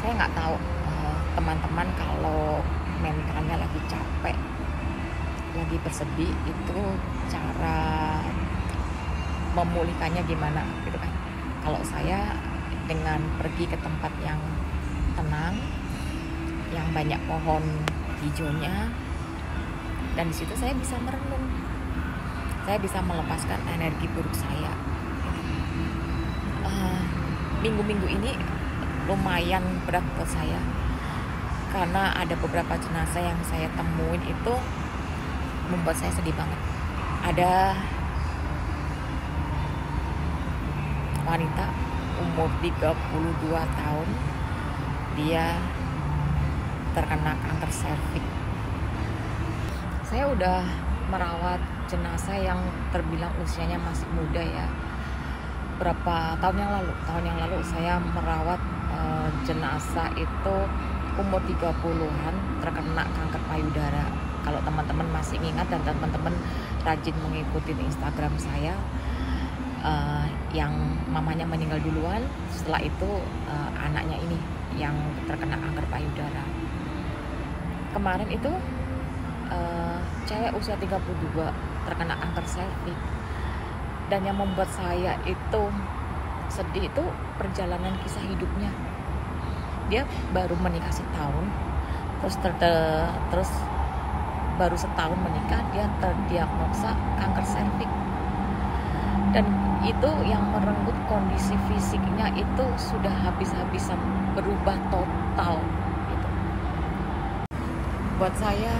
Saya nggak tahu teman-teman kalau mentalnya lagi capek, lagi bersedih itu cara memulihkannya gimana gitu kan. Kalau saya dengan pergi ke tempat yang tenang, yang banyak pohon hijaunya, dan di situ saya bisa merenung, saya bisa melepaskan energi buruk saya. Minggu-minggu ini lumayan berat buat saya karena ada beberapa jenazah yang saya temuin itu membuat saya sedih banget. Ada wanita umur 32 tahun, dia terkena kanker serviks. Saya udah merawat jenazah yang terbilang usianya masih muda ya. Berapa tahun yang lalu saya merawat jenazah itu umur 30-an terkena kanker payudara. Kalau teman-teman masih ingat dan teman-teman rajin mengikuti Instagram saya, yang mamanya meninggal duluan, setelah itu anaknya ini yang terkena kanker payudara. Kemarin itu cewek usia 32 terkena kanker serviks. Dan yang membuat saya itu sedih itu perjalanan kisah hidupnya. Dia baru menikah setahun, terus baru setahun menikah dia terdiagnosa kanker serviks. Dan itu yang merenggut kondisi fisiknya itu sudah habis-habisan, berubah total gitu. Buat saya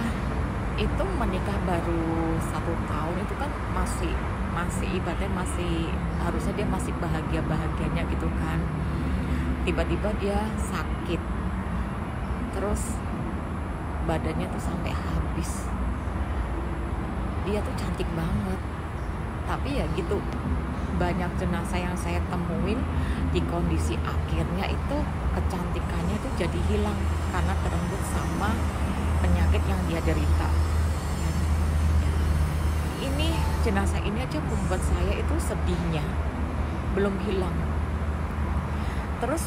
itu menikah baru 1 tahun itu kan masih ibaratnya masih harusnya dia masih bahagianya gitu kan. Tiba-tiba dia sakit, terus badannya tuh sampai habis. Dia tuh cantik banget, tapi ya gitu, banyak jenazah yang saya temuin di kondisi akhirnya itu kecantikannya tuh jadi hilang karena terenggut sama penyakit yang dia derita. Ini jenazah ini aja membuat saya itu sedihnya belum hilang. Terus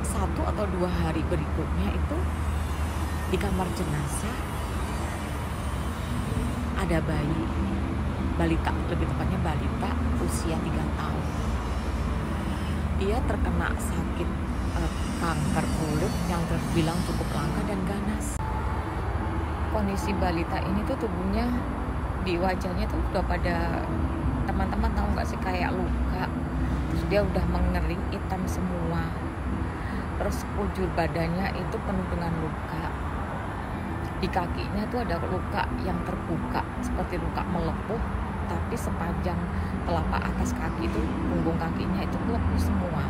1 atau 2 hari berikutnya itu di kamar jenazah ada balita, lebih tepatnya balita usia 3 tahun. Dia terkena sakit kanker kulit yang terbilang cukup langka dan ganas. Kondisi balita ini tuh tubuhnya di wajahnya tuh udah pada, teman-teman tahu nggak sih, kayak luka. Terus dia udah mengering, hitam semua. Terus sekujur badannya itu penuh dengan luka. Di kakinya tuh ada luka yang terbuka seperti luka melepuh, tapi sepanjang telapak atas kaki itu, punggung kakinya itu melepuh semua.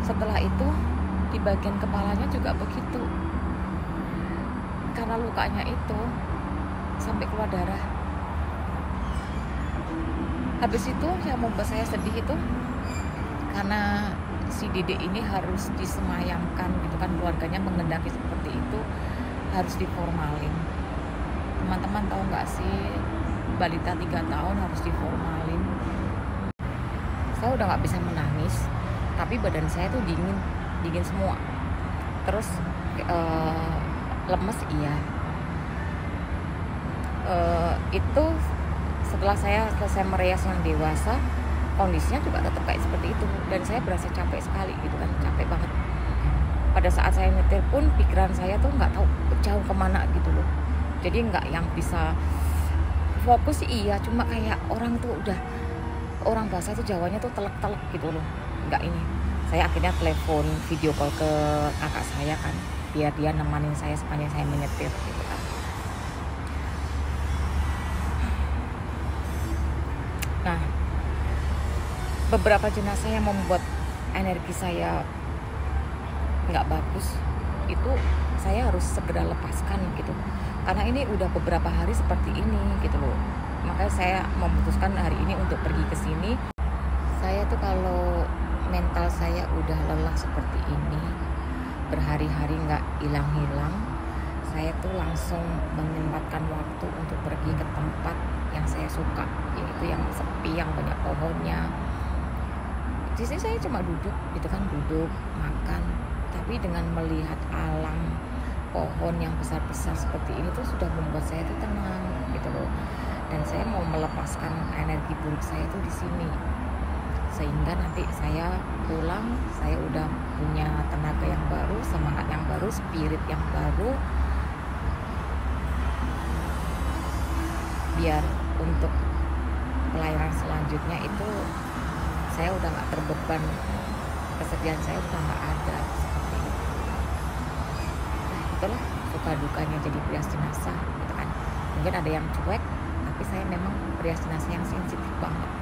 Setelah itu di bagian kepalanya juga begitu, karena lukanya itu sampai keluar darah. Habis itu yang membuat saya sedih itu karena si Dede ini harus disemayamkan gitu kan, keluarganya mengendaki seperti itu, harus diformalin. Teman-teman tahu nggak sih, balita 3 tahun harus diformalin. Saya udah nggak bisa menangis, tapi badan saya tuh dingin semua. Terus lemes iya. Itu setelah saya selesai merias yang dewasa, kondisinya juga tetap kayak seperti itu, dan saya berasa capek sekali gitu kan, capek banget. Pada saat saya nyetir pun pikiran saya tuh nggak tahu jauh kemana gitu loh. Jadi nggak yang bisa fokus sih iya, cuma kayak orang tuh udah, orang bahasa tuh Jawanya tuh telek-telek gitu loh. Nggak ini. Saya akhirnya telepon video call ke kakak saya kan, biar dia nemanin saya sepanjang saya menyetir gitu kan. Nah, beberapa jenazah yang membuat energi saya nggak bagus itu saya harus segera lepaskan gitu, karena ini udah beberapa hari seperti ini gitu loh. Makanya saya memutuskan hari ini untuk pergi ke sini. Saya tuh kalau mental saya udah lelah seperti ini, berhari-hari nggak hilang-hilang, saya tuh langsung menyempatkan waktu untuk pergi ke tempat yang saya suka, yaitu yang sepi, yang banyak pohonnya. Di sini saya cuma duduk gitu kan, duduk makan, Tapi dengan melihat alam pohon yang besar-besar seperti ini tuh sudah membuat saya tuh tenang gitu loh. Dan saya mau melepaskan energi buruk saya tuh di sini. Sehingga nanti saya pulang, saya udah punya tenaga yang baru, semangat yang baru, spirit yang baru, biar untuk pelayanan selanjutnya itu saya udah nggak terbeban, kesedihan saya udah nggak ada seperti itu. Nah itulah suka dukanya jadi prias jenazah gitu kan. Mungkin ada yang cuek, tapi saya memang prias jenazah yang sensitif banget.